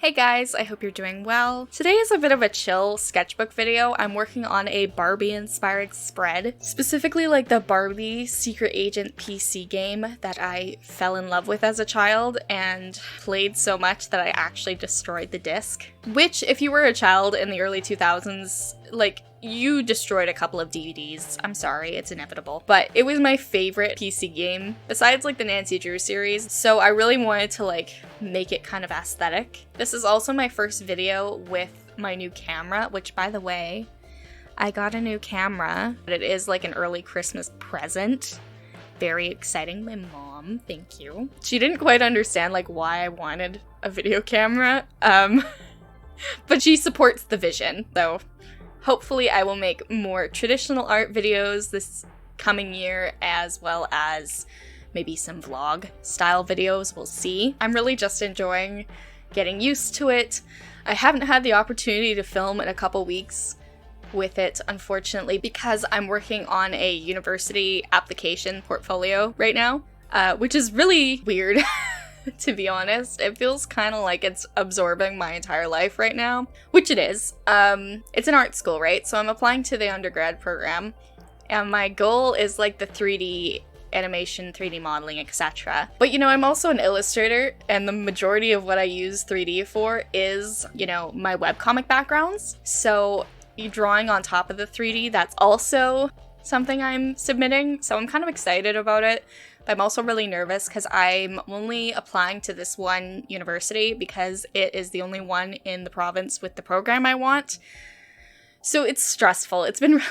Hey guys, I hope you're doing well. Today is a bit of a chill sketchbook video. I'm working on a Barbie inspired spread, specifically like the Barbie Secret Agent PC game that I fell in love with as a child and played so much that I actually destroyed the disc. Which, if you were a child in the early 2000s, you destroyed a couple of DVDs. I'm sorry, it's inevitable. But it was my favorite PC game, besides the Nancy Drew series, so I really wanted to make it kind of aesthetic. This is also my first video with my new camera, which by the way, I got a new camera. It is an early Christmas present. Very exciting. My mom, thank you. She didn't quite understand why I wanted a video camera, but she supports the vision, so hopefully I will make more traditional art videos this coming year, as well as maybe some vlog style videos, we'll see. I'm really just enjoying getting used to it. I haven't had the opportunity to film in a couple weeks with it, unfortunately, because I'm working on a university application portfolio right now, which is really weird. To be honest, it feels kind of like it's absorbing my entire life right now, which it is. It's an art school, right? So I'm applying to the undergrad program, and my goal is the 3D animation, 3D modeling, etc. But I'm also an illustrator, and the majority of what I use 3D for is, my webcomic backgrounds. So drawing on top of the 3D, that's also something I'm submitting, so I'm kind of excited about it. But I'm also really nervous because I'm only applying to this one university because it is the only one in the province with the program I want. So it's stressful. It's been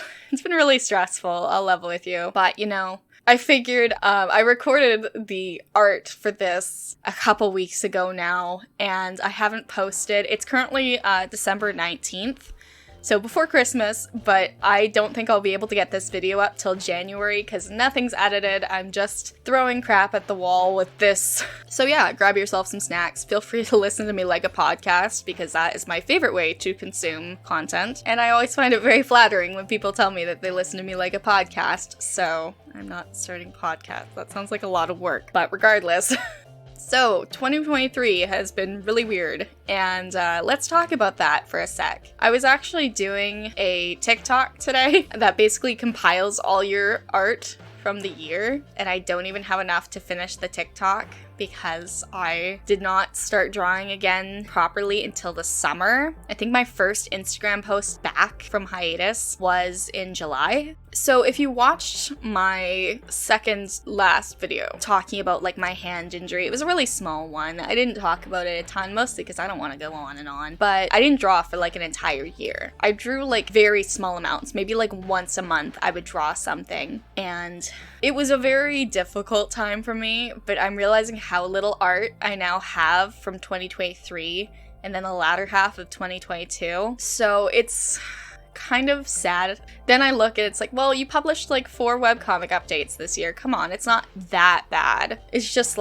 really stressful, I'll level with you. But I figured I recorded the art for this a couple weeks ago now, and I haven't posted. It's currently December 19th. So before Christmas, but I don't think I'll be able to get this video up till January because nothing's edited. I'm just throwing crap at the wall with this. So yeah, grab yourself some snacks. Feel free to listen to me like a podcast because that is my favorite way to consume content. And I always find it very flattering when people tell me that they listen to me like a podcast. So I'm not starting podcasts. That sounds like a lot of work, but regardless. So, 2023 has been really weird, and let's talk about that for a sec. I was actually doing a TikTok today that basically compiles all your art from the year, and I don't even have enough to finish the TikTok because I did not start drawing again properly until the summer. I think my first Instagram post back from hiatus was in July. So if you watched my second last video talking about my hand injury, it was a really small one. I didn't talk about it a ton, mostly because I don't want to go on and on, but I didn't draw for an entire year. I drew very small amounts, maybe once a month I would draw something, and it was a very difficult time for me, but I'm realizing how little art I now have from 2023 and then the latter half of 2022. So it's kind of sad. Then I look at it's well, you published 4 webcomic updates this year. Come on, it's not that bad. It's just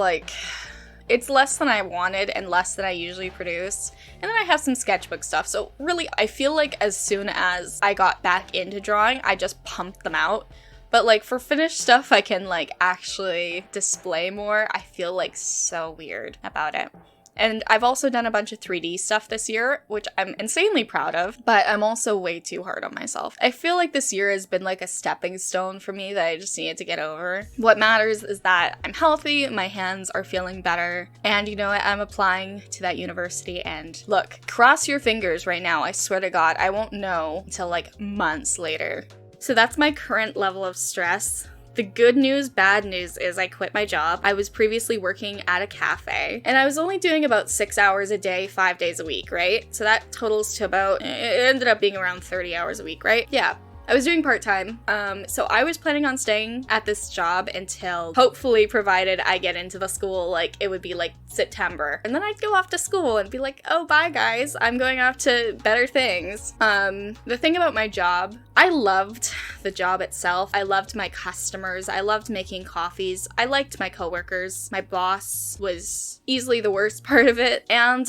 it's less than I wanted and less than I usually produce. And then I have some sketchbook stuff. So really, I feel as soon as I got back into drawing, I just pumped them out. But for finished stuff I can actually display more, I feel so weird about it. And I've also done a bunch of 3D stuff this year, which I'm insanely proud of, but I'm also way too hard on myself. I feel this year has been a stepping stone for me that I just needed to get over. What matters is that I'm healthy, my hands are feeling better, and I'm applying to that university, and look, cross your fingers right now, I swear to God, I won't know until months later. So that's my current level of stress. The good news, bad news is I quit my job. I was previously working at a cafe, and I was only doing about 6 hours a day, 5 days a week, right? So that totals to about, it ended up being around 30 hours a week, right? Yeah. I was doing part-time, so I was planning on staying at this job until, hopefully, provided I get into the school, it would be September. And then I'd go off to school and be oh, bye guys, I'm going off to better things. The thing about my job, I loved the job itself. I loved my customers. I loved making coffees. I liked my coworkers. My boss was easily the worst part of it, and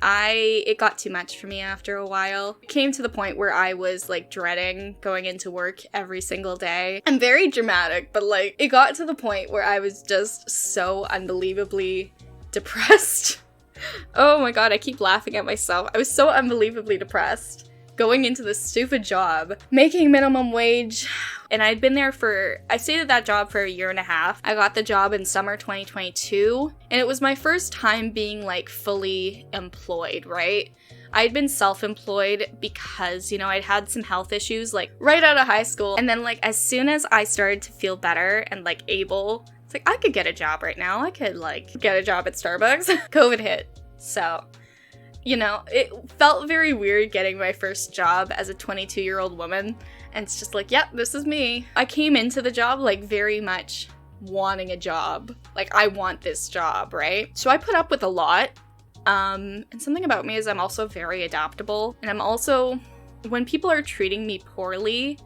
it got too much for me after a while. It came to the point where I was dreading going into work every single day. I'm very dramatic, but it got to the point where I was just so unbelievably depressed Oh my god, I keep laughing at myself. I was so unbelievably depressed going into this stupid job, making minimum wage, and I'd been there I stayed at that job for a year and a half. I got the job in summer 2022, and it was my first time being like fully employed, right? I'd been self-employed because, you know, I'd had some health issues like right out of high school, and then like as soon as I started to feel better and like able, it's like I could get a job right now. I could like get a job at Starbucks. COVID hit. So, you know, it felt very weird getting my first job as a 22-year-old woman. And it's just like, yep, this is me. I came into the job like very much wanting a job. Like, I want this job, right? So I put up with a lot. And something about me is I'm also very adaptable. And I'm also, when people are treating me poorly,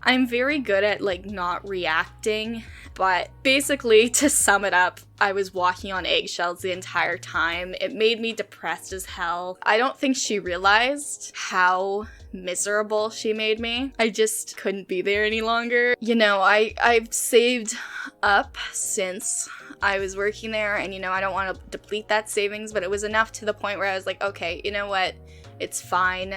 I'm very good at like not reacting. But basically, to sum it up, I was walking on eggshells the entire time. It made me depressed as hell. I don't think she realized how miserable she made me. I just couldn't be there any longer. You know, I've saved up since I was working there, and you know, I don't want to deplete that savings, but it was enough to the point where I was like, okay, you know what? It's fine.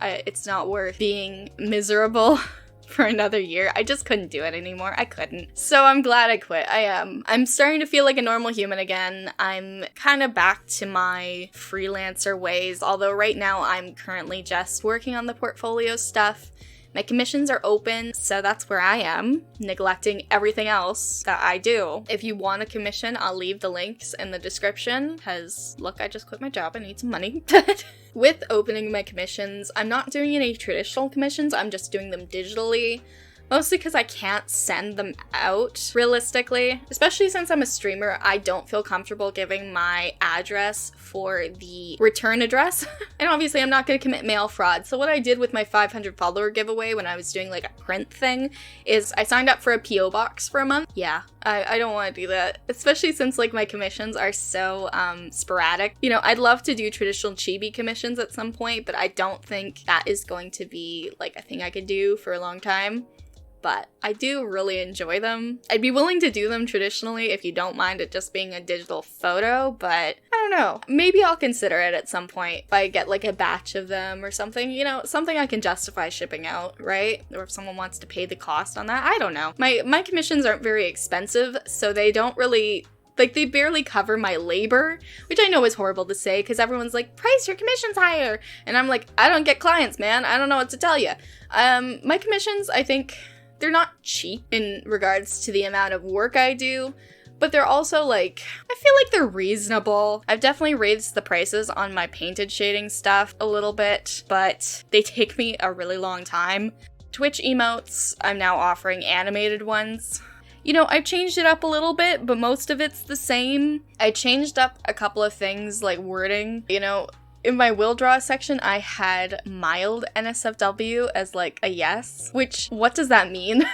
It's not worth being miserable for another year. I just couldn't do it anymore. I couldn't. So I'm glad I quit. I am. I'm starting to feel like a normal human again. I'm kind of back to my freelancer ways, although right now I'm currently just working on the portfolio stuff. My commissions are open, so that's where I am, neglecting everything else that I do. If you want a commission, I'll leave the links in the description, because look, I just quit my job, I need some money. With opening my commissions, I'm not doing any traditional commissions, I'm just doing them digitally. Mostly because I can't send them out realistically. Especially since I'm a streamer, I don't feel comfortable giving my address for the return address. And obviously I'm not going to commit mail fraud. So what I did with my 500 follower giveaway when I was doing like a print thing is I signed up for a PO box for a month. Yeah, I don't want to do that. Especially since like my commissions are so sporadic. You know, I'd love to do traditional chibi commissions at some point, but I don't think that is going to be like a thing I could do for a long time. But I do really enjoy them. I'd be willing to do them traditionally if you don't mind it just being a digital photo, but I don't know. Maybe I'll consider it at some point if I get like a batch of them or something, you know, something I can justify shipping out, right? Or if someone wants to pay the cost on that, I don't know. My commissions aren't very expensive, so they don't really, like, they barely cover my labor, which I know is horrible to say because everyone's like, price your commissions higher. And I'm like, I don't get clients, man. I don't know what to tell you. My commissions, I think, they're not cheap in regards to the amount of work I do, but they're also like, I feel like they're reasonable. I've definitely raised the prices on my painted shading stuff a little bit, but they take me a really long time. Twitch emotes, I'm now offering animated ones. You know, I've changed it up a little bit, but most of it's the same. I changed up a couple of things like wording, you know. In my will draw section, I had mild NSFW as like a yes, which, what does that mean?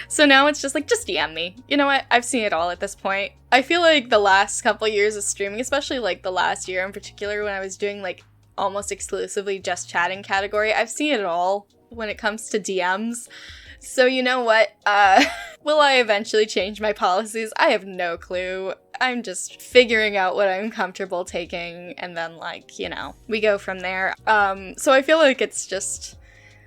So now it's just like, just DM me. You know what? I've seen it all at this point. I feel like the last couple years of streaming, especially like the last year in particular when I was doing like almost exclusively just chatting category, I've seen it all when it comes to DMs. So you know what? Will I eventually change my policies? I have no clue. I'm just figuring out what I'm comfortable taking, and then, like, you know, we go from there. So I feel like it's just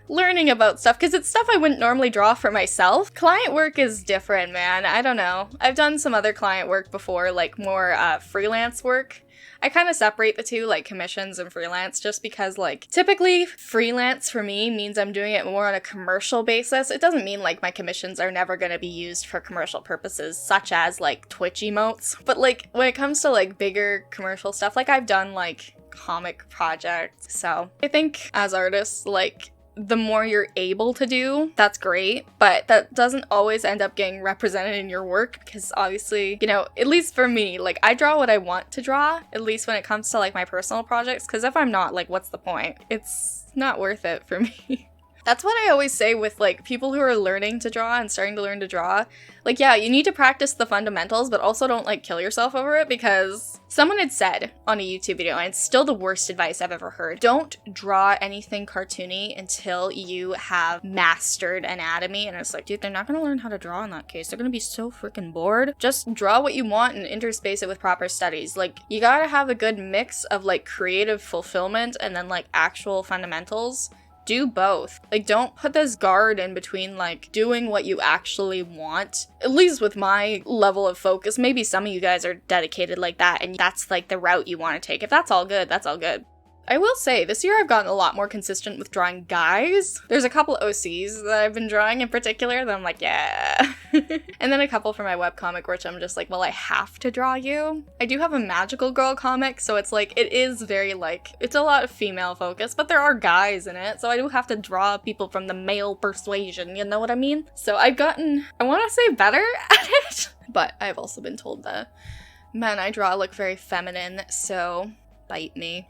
learning about stuff, because it's stuff I wouldn't normally draw for myself. Client work is different, man. I don't know. I've done some other client work before, like more freelance work. I kind of separate the two, like commissions and freelance, just because like typically freelance for me means I'm doing it more on a commercial basis. It doesn't mean like my commissions are never going to be used for commercial purposes, such as like Twitch emotes. But like when it comes to like bigger commercial stuff, like I've done like comic projects. So I think as artists, like the more you're able to do, that's great, but that doesn't always end up getting represented in your work, because obviously, you know, at least for me, like I draw what I want to draw, at least when it comes to like my personal projects, because if I'm not, like, what's the point? It's not worth it for me. That's what I always say with like people who are learning to draw and starting to learn to draw. Like, yeah, you need to practice the fundamentals, but also don't like kill yourself over it, because someone had said on a YouTube video, and it's still the worst advice I've ever heard, don't draw anything cartoony until you have mastered anatomy. And it's like, dude, they're not gonna learn how to draw in that case. They're gonna be so freaking bored. Just draw what you want and interspace it with proper studies. Like, you gotta have a good mix of like creative fulfillment and then like actual fundamentals. Do both. Like, don't put this guard in between like doing what you actually want. At least with my level of focus. Maybe some of you guys are dedicated like that and that's like the route you want to take. If that's all good, that's all good. I will say, this year I've gotten a lot more consistent with drawing guys. There's a couple OCs that I've been drawing in particular that I'm like, yeah. And then a couple for my webcomic, which I'm just like, well, I have to draw you. I do have a magical girl comic, so it's like, it is very like, it's a lot of female focus, but there are guys in it, so I do have to draw people from the male persuasion, you know what I mean? So I've gotten, I want to say better at it, but I've also been told that men I draw look very feminine, so bite me.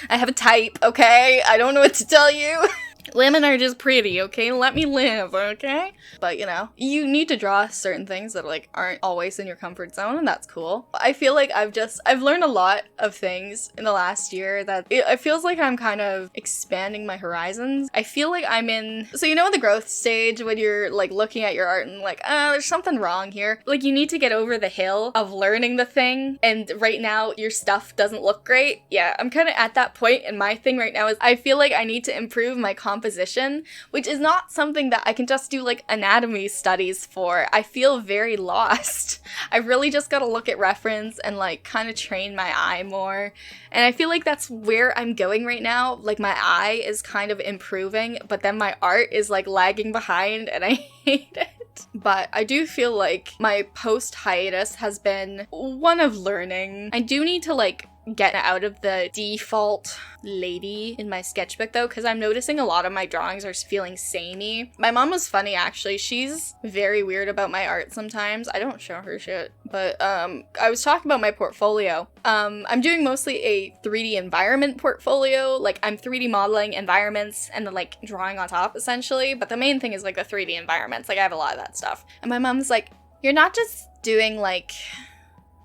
I have a type, okay? I don't know what to tell you. Women are just pretty, okay? Let me live, okay? But, you know, you need to draw certain things that, like, aren't always in your comfort zone, and that's cool. I feel like I've learned a lot of things in the last year that it feels like I'm kind of expanding my horizons. I feel like I'm in, so you know the growth stage when you're, like, looking at your art and like, there's something wrong here. Like, you need to get over the hill of learning the thing, and right now your stuff doesn't look great. Yeah, I'm kind of at that point, and my thing right now is I feel like I need to improve my composition, which is not something that I can just do like anatomy studies for. I feel very lost. I really just gotta look at reference and like kind of train my eye more. And I feel like that's where I'm going right now. Like my eye is kind of improving, but then my art is like lagging behind and I hate it. But I do feel like my post hiatus has been one of learning. I do need to like get out of the default lady in my sketchbook though, because I'm noticing a lot of my drawings are feeling samey. My mom was funny actually. She's very weird about my art sometimes. I don't show her shit, but I was talking about my portfolio. I'm doing mostly a 3D environment portfolio. Like I'm 3D modeling environments and then like drawing on top essentially, but the main thing is like the 3D environments. Like I have a lot of that stuff. And my mom's like, you're not just doing like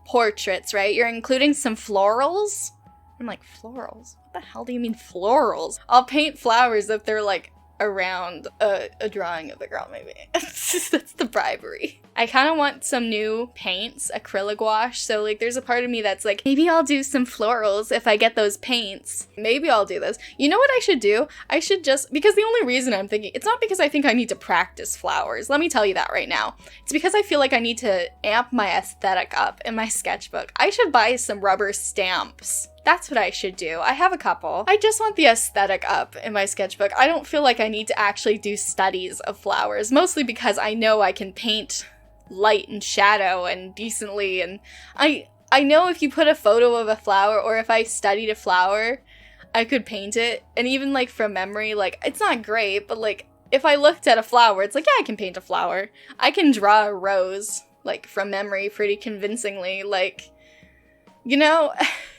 portraits, right? You're including some florals? I'm like, florals? What the hell do you mean florals? I'll paint flowers if they're like around a drawing of the girl, maybe. That's the bribery. I kind of want some new paints, acrylic gouache, so like there's a part of me that's like, maybe I'll do some florals if I get those paints. Maybe I'll do this. You know what I should do? I should just, because the only reason I'm thinking, it's not because I think I need to practice flowers. Let me tell you that right now. It's because I feel like I need to amp my aesthetic up in my sketchbook. I should buy some rubber stamps. That's what I should do. I have a couple. I just want the aesthetic up in my sketchbook. I don't feel like I need to actually do studies of flowers, mostly because I know I can paint light and shadow and decently, and I know if you put a photo of a flower or if I studied a flower, I could paint it. And even like from memory, like it's not great, but like if I looked at a flower, it's like, yeah, I can paint a flower. I can draw a rose like from memory pretty convincingly, like, you know.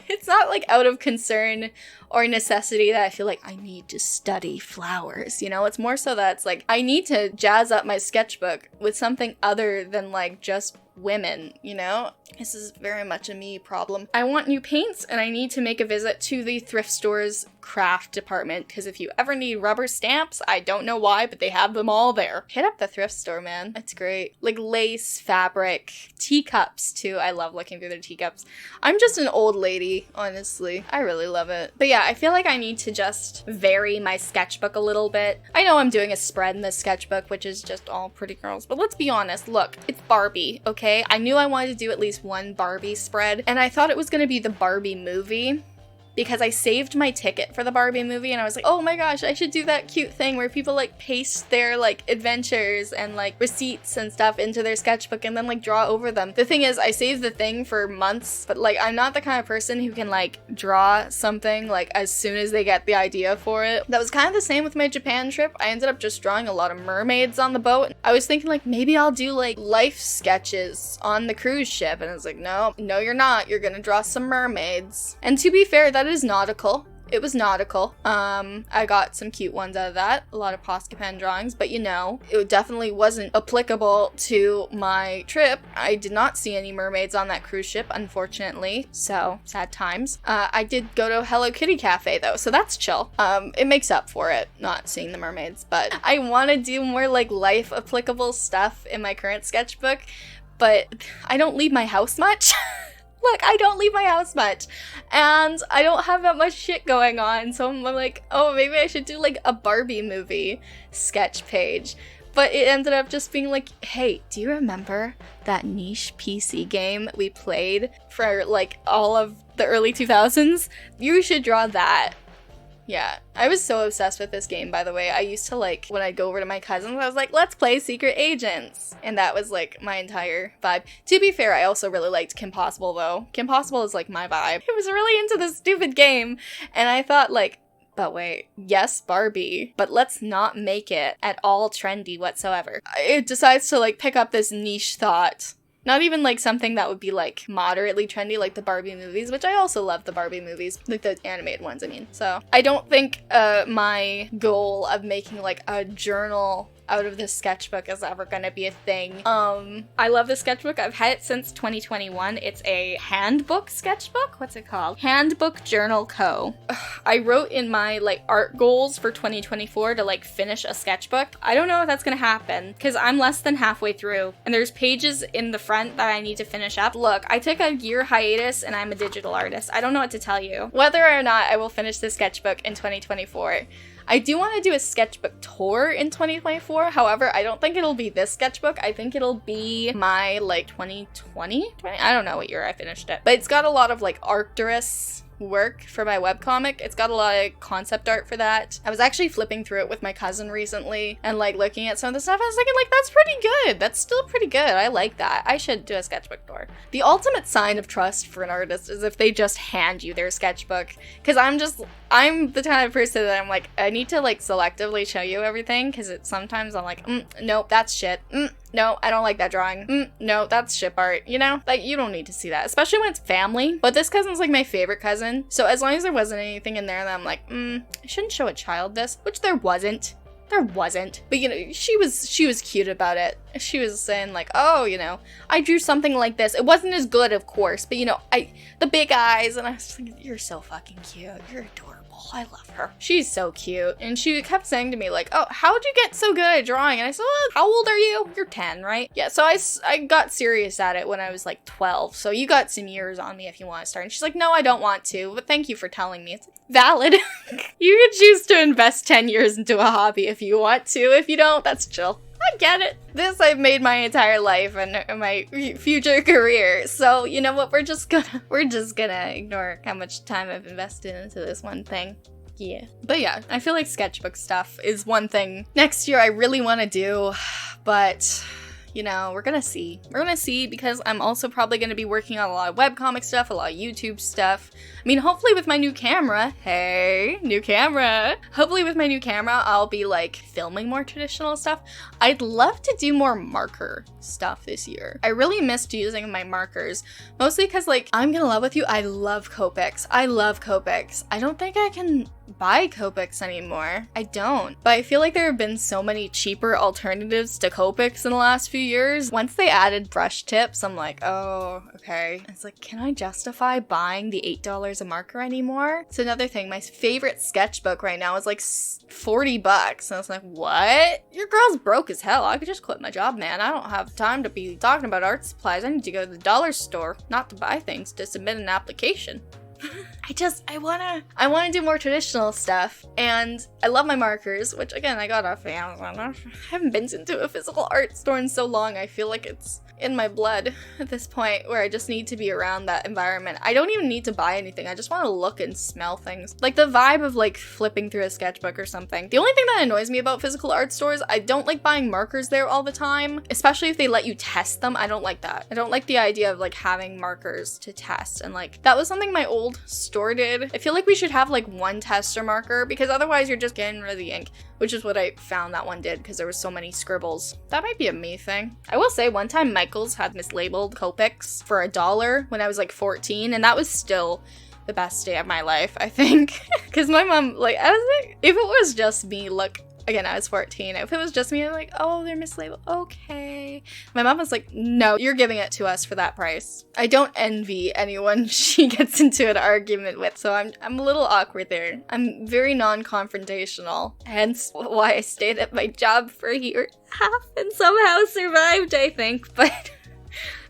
It's not like out of concern or necessity that I feel like I need to study flowers, you know? It's more so that it's like I need to jazz up my sketchbook with something other than like just women, you know? This is very much a me problem. I want new paints and I need to make a visit to the thrift store's craft department, because if you ever need rubber stamps, I don't know why, but they have them all there. Hit up the thrift store, man. It's great. Like lace, fabric, teacups too. I love looking through their teacups. I'm just an old lady, honestly. I really love it. But yeah, I feel like I need to just vary my sketchbook a little bit. I know I'm doing a spread in this sketchbook, which is just all pretty girls, but let's be honest. Look, it's Barbie, okay? I knew I wanted to do at least one Barbie spread, and I thought it was gonna be the Barbie movie, because I saved my ticket for the Barbie movie and I was like, oh my gosh, I should do that cute thing where people like paste their like adventures and like receipts and stuff into their sketchbook and then like draw over them. The thing is, I saved the thing for months, but like I'm not the kind of person who can like draw something like as soon as they get the idea for it. That was kind of the same with my Japan trip. I ended up just drawing a lot of mermaids on the boat. I was thinking like maybe I'll do like life sketches on the cruise ship, and I was like, no, you're not. You're gonna draw some mermaids. And to be fair, that is nautical. It was nautical. I got some cute ones out of that. A lot of Posca pen drawings, but you know, it definitely wasn't applicable to my trip. I did not see any mermaids on that cruise ship, unfortunately. So, sad times. I did go to Hello Kitty Cafe though, so that's chill. It makes up for it, not seeing the mermaids, but I want to do more like life applicable stuff in my current sketchbook, but I don't leave my house much. Look, I don't leave my house much, and I don't have that much shit going on, so I'm like, oh, maybe I should do like a Barbie movie sketch page. But it ended up just being like, hey, do you remember that niche PC game we played for like all of the early 2000s? You should draw that. Yeah, I was so obsessed with this game, by the way. I used to, like, when I'd go over to my cousins, I was like, let's play Secret Agents. And that was, like, my entire vibe. To be fair, I also really liked Kim Possible, though. Kim Possible is, like, my vibe. I was really into this stupid game. And I thought, like, but wait, yes, Barbie, but let's not make it at all trendy whatsoever. It decides to, like, pick up this niche thought. Not even, like, something that would be, like, moderately trendy, like the Barbie movies, which I also love the Barbie movies, like the animated ones, I mean. So I don't think my goal of making, like, a journal out of this sketchbook is ever gonna be a thing. I love this sketchbook. I've had it since 2021. It's a Handbook sketchbook. What's it called? Handbook Journal Co. I wrote in my like art goals for 2024 to like finish a sketchbook. I don't know if that's gonna happen because I'm less than halfway through and there's pages in the front that I need to finish up. Look, I took a year hiatus and I'm a digital artist. I don't know what to tell you. Whether or not I will finish this sketchbook in 2024. I do want to do a sketchbook tour in 2024. However, I don't think it'll be this sketchbook. I think it'll be my like 2020? I don't know what year I finished it. But it's got a lot of like Arcturus work for my webcomic. It's got a lot of concept art for that. I was actually flipping through it with my cousin recently and like looking at some of the stuff. I was thinking like, that's pretty good. That's still pretty good. I like that. I should do a sketchbook tour. The ultimate sign of trust for an artist is if they just hand you their sketchbook. Because I'm the kind of person that I'm like, I need to like selectively show you everything because sometimes I'm like, nope, that's shit. No, I don't like that drawing. No, that's ship art. You know, like you don't need to see that, especially when it's family. But this cousin's like my favorite cousin. So as long as there wasn't anything in there that I'm like, I shouldn't show a child this, which there wasn't. There wasn't. But you know, she was cute about it. She was saying like, oh, you know, I drew something like this. It wasn't as good, of course, but you know, the big eyes, and I was like, you're so fucking cute. You're adorable. I love her. She's so cute. And she kept saying to me like, oh, how'd you get so good at drawing? And I said, well, how old are you? You're 10, right? Yeah, so I got serious at it when I was like 12. So you got some years on me if you want to start. And she's like, no, I don't want to, but thank you for telling me. It's valid. You can choose to invest 10 years into a hobby if you want to. If you don't, that's chill. I get it. This I've made my entire life and my future career. So you know what? We're just gonna ignore how much time I've invested into this one thing. Yeah. But yeah, I feel like sketchbook stuff is one thing next year I really want to do, but you know, we're gonna see. We're gonna see because I'm also probably gonna be working on a lot of webcomic stuff, a lot of YouTube stuff. I mean, hopefully with my new camera, hey, new camera. Hopefully with my new camera, I'll be like filming more traditional stuff. I'd love to do more marker stuff this year. I really missed using my markers, mostly because like, I'm gonna love with you, I love Copics. I love Copics. I don't think I can buy Copics anymore. I don't. But I feel like there have been so many cheaper alternatives to Copics in the last few years. Once they added brush tips, I'm like, oh, okay. It's like, can I justify buying the $8 a marker anymore? It's another thing. My favorite sketchbook right now is like $40. And I was like, what? Your girl's broke as hell. I could just quit my job, man. I don't have time to be talking about art supplies. I need to go to the dollar store, not to buy things, to submit an application. I wanna do more traditional stuff, and I love my markers, which again, I got off Amazon. I haven't been into a physical art store in so long. I feel like it's in my blood at this point where I just need to be around that environment. I don't even need to buy anything. I just want to look and smell things. Like the vibe of like flipping through a sketchbook or something. The only thing that annoys me about physical art stores, I don't like buying markers there all the time, especially if they let you test them. I don't like that. I don't like the idea of like having markers to test, and like that was something my old store did. I feel like we should have like one tester marker because otherwise you're just getting rid of the ink, which is what I found that one did because there was so many scribbles. That might be a me thing. I will say one time Michael's had mislabeled Copics for $1 when I was like 14, and that was still the best day of my life, I think. Because my mom, like, I was like, if it was just me, look, again, I was 14. If it was just me, I'm like, oh, they're mislabeled. Okay. My mom was like, no, you're giving it to us for that price. I don't envy anyone she gets into an argument with, so I'm a little awkward there. I'm very non-confrontational, hence why I stayed at my job for a year and a half and somehow survived, I think. But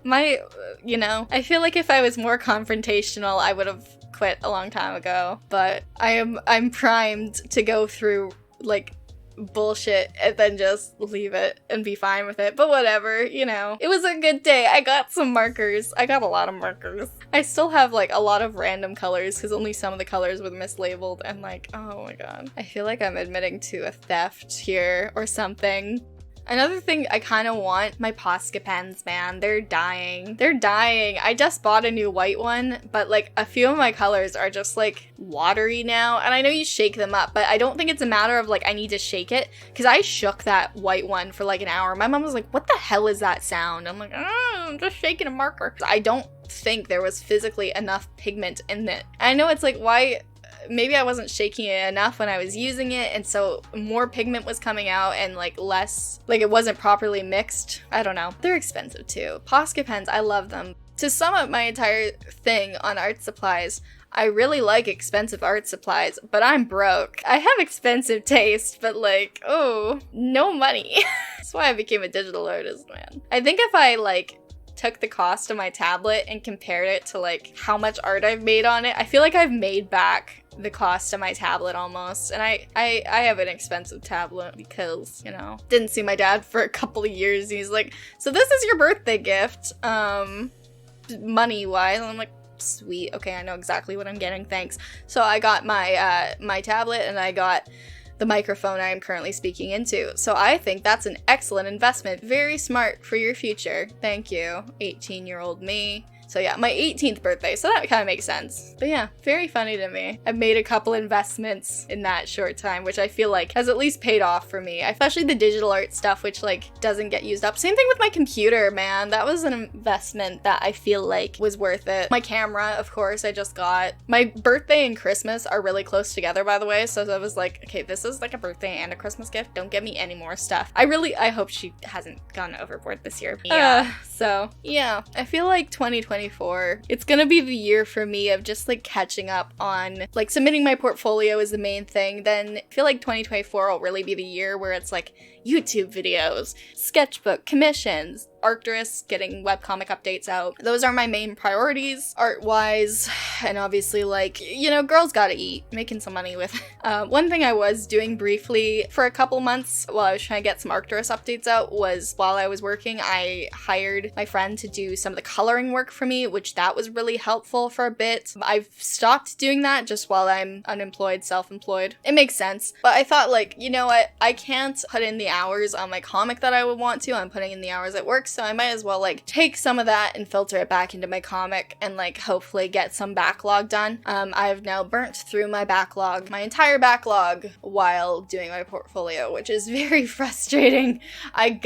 I feel like if I was more confrontational, I would have quit a long time ago. But I'm primed to go through, like, bullshit and then just leave it and be fine with it. But whatever, it was a good day. I got some markers. I got a lot of markers. I still have like a lot of random colors because only some of the colors were mislabeled, and like, oh my god, I feel like I'm admitting to a theft here or something. Another thing I kind of want, my Posca pens, man. They're dying. They're dying. I just bought a new white one, but like a few of my colors are just like watery now. And I know you shake them up, but I don't think it's a matter of like I need to shake it, because I shook that white one for like an hour. My mom was like, what the hell is that sound? I'm like, I'm just shaking a marker. I don't think there was physically enough pigment in it. I know it's like, why... Maybe I wasn't shaking it enough when I was using it, and so more pigment was coming out and like less, like it wasn't properly mixed. I don't know. They're expensive too. Posca pens, I love them. To sum up my entire thing on art supplies, I really like expensive art supplies, but I'm broke. I have expensive taste, but like, oh, no money. That's why I became a digital artist, man. I think if I like took the cost of my tablet and compared it to like how much art I've made on it, I feel like I've made back the cost of my tablet almost. And I have an expensive tablet because, didn't see my dad for a couple of years. He's like, so this is your birthday gift, money wise. And I'm like, sweet, okay, I know exactly what I'm getting, thanks. So I got my my tablet, and I got the microphone I am currently speaking into. So I think that's an excellent investment. Very smart for your future. Thank you, 18-year-old me. So yeah, my 18th birthday, so that kind of makes sense. But yeah, very funny to me. I've made a couple investments in that short time, which I feel like has at least paid off for me. Especially the digital art stuff, which like doesn't get used up. Same thing with my computer, man. That was an investment that I feel like was worth it. My camera, of course, I just got. My birthday and Christmas are really close together, by the way. So I was like, okay, this is like a birthday and a Christmas gift. Don't get me any more stuff. I hope she hasn't gone overboard this year. Yeah. So yeah, I feel like 2024, it's gonna be the year for me of just like catching up on like submitting my portfolio is the main thing. Then I feel like 2024 will really be the year where it's like YouTube videos, sketchbook, commissions, Arcturus, getting webcomic updates out. Those are my main priorities art-wise, and obviously like, girls gotta eat, making some money with. One thing I was doing briefly for a couple months while I was trying to get some Arcturus updates out was while I was working, I hired my friend to do some of the coloring work for me, which that was really helpful for a bit. I've stopped doing that just while I'm unemployed, self-employed. It makes sense, but I thought like, you know what, I can't put in the hours on my comic that I would want to. I'm putting in the hours at work, so I might as well like take some of that and filter it back into my comic and like hopefully get some backlog done. I've now burnt through my backlog, my entire backlog, while doing my portfolio, which is very frustrating. I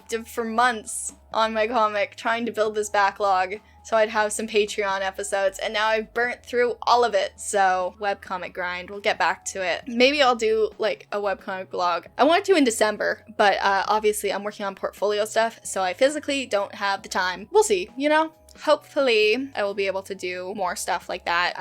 did for months on my comic trying to build this backlog so I'd have some Patreon episodes, and now I've burnt through all of it. So webcomic grind, we'll get back to it. Maybe I'll do like a webcomic vlog. I want to in December, but obviously I'm working on portfolio stuff, so I physically don't have the time. We'll see, hopefully I will be able to do more stuff like that.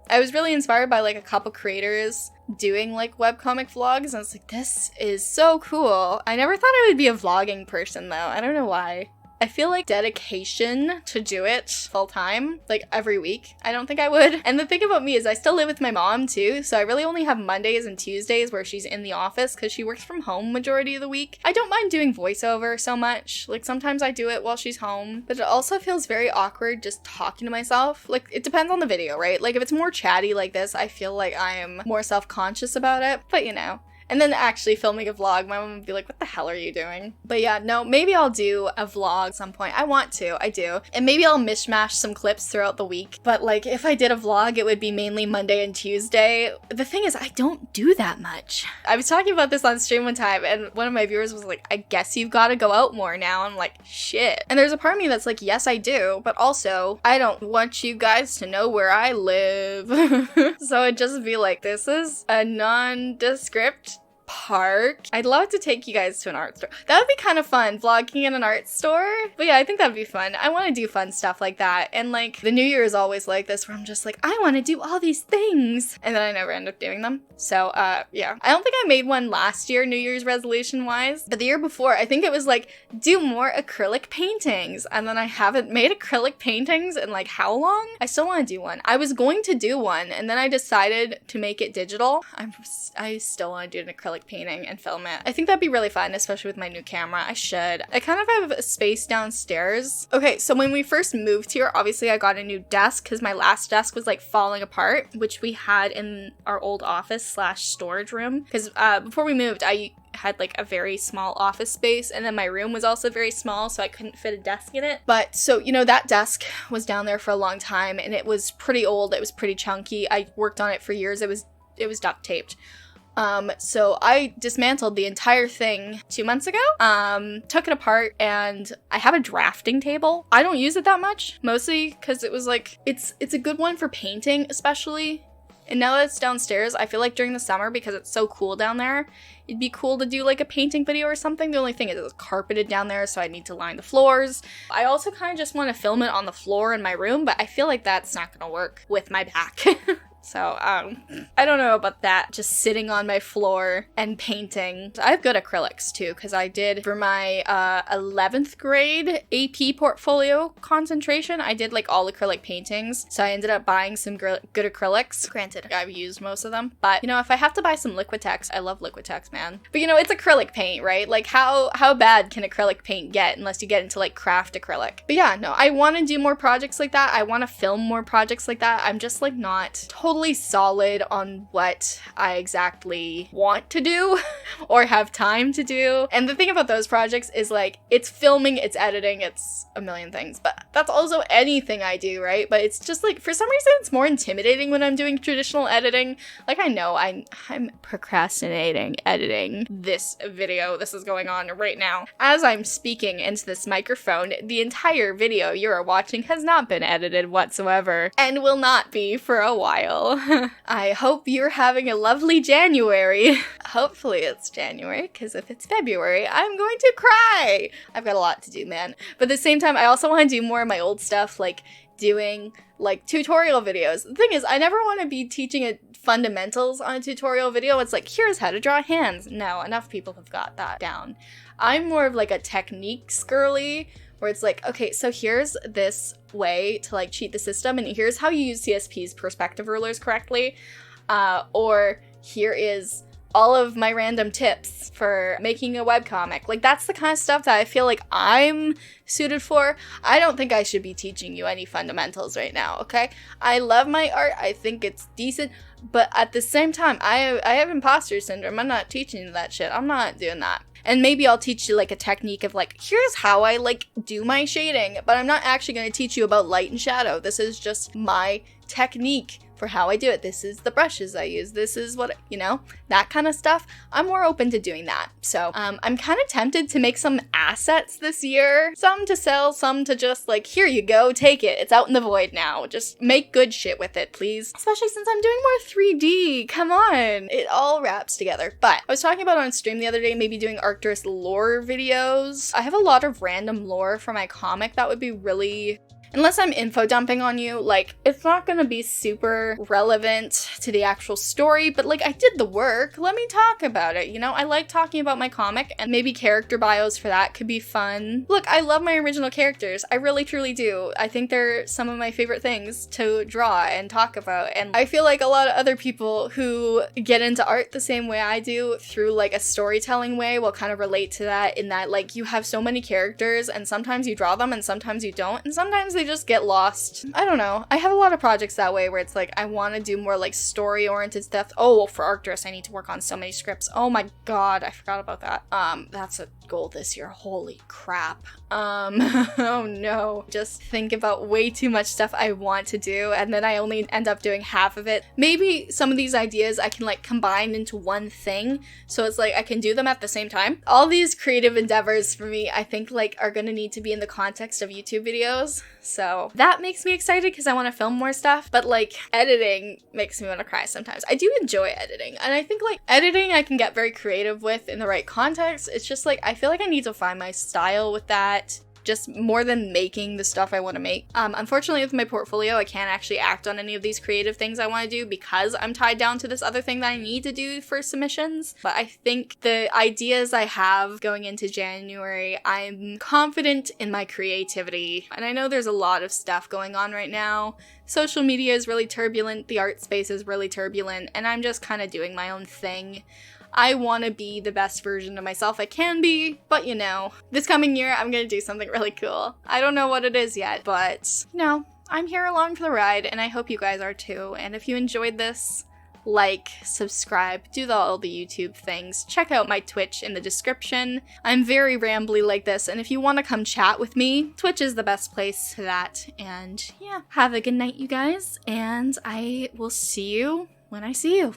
I was really inspired by like a couple creators doing like webcomic vlogs, and I was like, this is so cool. I never thought I would be a vlogging person though. I don't know why. I feel like dedication to do it full time, like every week, I don't think I would. And the thing about me is I still live with my mom too, so I really only have Mondays and Tuesdays where she's in the office because she works from home majority of the week. I don't mind doing voiceover so much. Like sometimes I do it while she's home, but it also feels very awkward just talking to myself. Like it depends on the video, right? Like if it's more chatty like this, I feel like I am more self-conscious about it, but And then actually filming a vlog, my mom would be like, what the hell are you doing? But yeah, no, maybe I'll do a vlog at some point. I want to, I do. And maybe I'll mishmash some clips throughout the week. But like, if I did a vlog, it would be mainly Monday and Tuesday. The thing is, I don't do that much. I was talking about this on stream one time, and one of my viewers was like, I guess you've got to go out more now. I'm like, shit. And there's a part of me that's like, yes, I do. But also, I don't want you guys to know where I live. So it'd just be like, this is a nondescript park. I'd love to take you guys to an art store. That would be kind of fun, vlogging in an art store. But yeah, I think that'd be fun. I want to do fun stuff like that. And like, the New Year is always like this, where I'm just like, I want to do all these things. And then I never end up doing them. So yeah. I don't think I made one last year, New Year's resolution wise. But the year before, I think it was like, do more acrylic paintings. And then I haven't made acrylic paintings in like how long? I still want to do one. I was going to do one, and then I decided to make it digital. I still want to do an acrylic painting and film it. I think that'd be really fun, especially with my new camera. I should. I kind of have a space downstairs. Okay, so when we first moved here, obviously I got a new desk because my last desk was like falling apart, which we had in our old office / storage room. Because before we moved, I had like a very small office space, and then my room was also very small, so I couldn't fit a desk in it. But so, you know, that desk was down there for a long time, and it was pretty old. It was pretty chunky. I worked on it for years. It was duct taped. So I dismantled the entire thing 2 months ago, took it apart, and I have a drafting table. I don't use it that much, mostly because it was like, it's a good one for painting, especially. And now that it's downstairs, I feel like during the summer, because it's so cool down there, it'd be cool to do like a painting video or something. The only thing is it's carpeted down there, so I need to line the floors. I also kind of just want to film it on the floor in my room, but I feel like that's not gonna work with my back. So, I don't know about that, just sitting on my floor and painting. I have good acrylics too, because I did for my 11th grade AP portfolio concentration, I did like all acrylic paintings. So I ended up buying some good acrylics. Granted, I've used most of them, but you know, if I have to buy some Liquitex, I love Liquitex, man. But you know, it's acrylic paint, right? Like how bad can acrylic paint get unless you get into like craft acrylic? But yeah, no, I want to do more projects like that. I want to film more projects like that. I'm just like not totally solid on what I exactly want to do or have time to do. And the thing about those projects is like, it's filming, it's editing, it's a million things, but that's also anything I do, right? But it's just like, for some reason, it's more intimidating when I'm doing traditional editing. Like I know I'm procrastinating editing this video. This is going on right now. As I'm speaking into this microphone, the entire video you are watching has not been edited whatsoever and will not be for a while. I hope you're having a lovely January. Hopefully it's January, because if it's February, I'm going to cry. I've got a lot to do, man. But at the same time, I also want to do more of my old stuff, like doing like tutorial videos. The thing is, I never want to be teaching fundamentals on a tutorial video. It's like, here's how to draw hands. No, enough people have got that down. I'm more of like a techniques girly, where it's like, okay, so here's this way to like cheat the system, and here's how you use CSP's perspective rulers correctly, or here is all of my random tips for making a webcomic. Like, that's the kind of stuff that I feel like I'm suited for. I don't think I should be teaching you any fundamentals right now, okay? I love my art, I think it's decent, but at the same time, I have imposter syndrome. I'm not teaching you that shit. I'm not doing that. And maybe I'll teach you like a technique of like, here's how I like do my shading, but I'm not actually going to teach you about light and shadow. This is just my technique for how I do it. This is the brushes I use. This is what, you know, that kind of stuff. I'm more open to doing that. So I'm kind of tempted to make some assets this year. Some to sell, some to just like, here you go, take it. It's out in the void now. Just make good shit with it, please. Especially since I'm doing more 3D. Come on. It all wraps together. But I was talking about on stream the other day, maybe doing Arcturus lore videos. I have a lot of random lore for my comic that would be really... Unless I'm info dumping on you, like, it's not gonna be super relevant to the actual story, but like, I did the work. Let me talk about it, you know? I like talking about my comic, and maybe character bios for that could be fun. Look, I love my original characters. I really, truly do. I think they're some of my favorite things to draw and talk about, and I feel like a lot of other people who get into art the same way I do, through like a storytelling way, will kind of relate to that, in that like, you have so many characters, and sometimes you draw them, and sometimes you don't, and sometimes they just get lost. I don't know. I have a lot of projects that way where it's like I want to do more like story-oriented stuff. Oh, for Arcturus, I need to work on so many scripts. Oh my god, I forgot about that. That's a goal this year. Holy crap. Oh no. Just think about way too much stuff I want to do, and then I only end up doing half of it. Maybe some of these ideas I can like combine into one thing, so it's like I can do them at the same time. All these creative endeavors for me, I think like are gonna need to be in the context of YouTube videos, so that makes me excited because I want to film more stuff. But like editing makes me want to cry sometimes. I do enjoy editing, and I think like editing I can get very creative with in the right context. It's just like I feel like I need to find my style with that, just more than making the stuff I want to make. Unfortunately with my portfolio, I can't actually act on any of these creative things I want to do because I'm tied down to this other thing that I need to do for submissions. But I think the ideas I have going into January, I'm confident in my creativity. And I know there's a lot of stuff going on right now. Social media is really turbulent, the art space is really turbulent, and I'm just kind of doing my own thing. I want to be the best version of myself I can be, but you know, this coming year I'm gonna do something really cool. I don't know what it is yet, but you know, I'm here along for the ride, and I hope you guys are too. And if you enjoyed this, like, subscribe, do all the YouTube things, check out my Twitch in the description. I'm very rambly like this, and if you want to come chat with me, Twitch is the best place for that. And yeah, have a good night, you guys, and I will see you when I see you.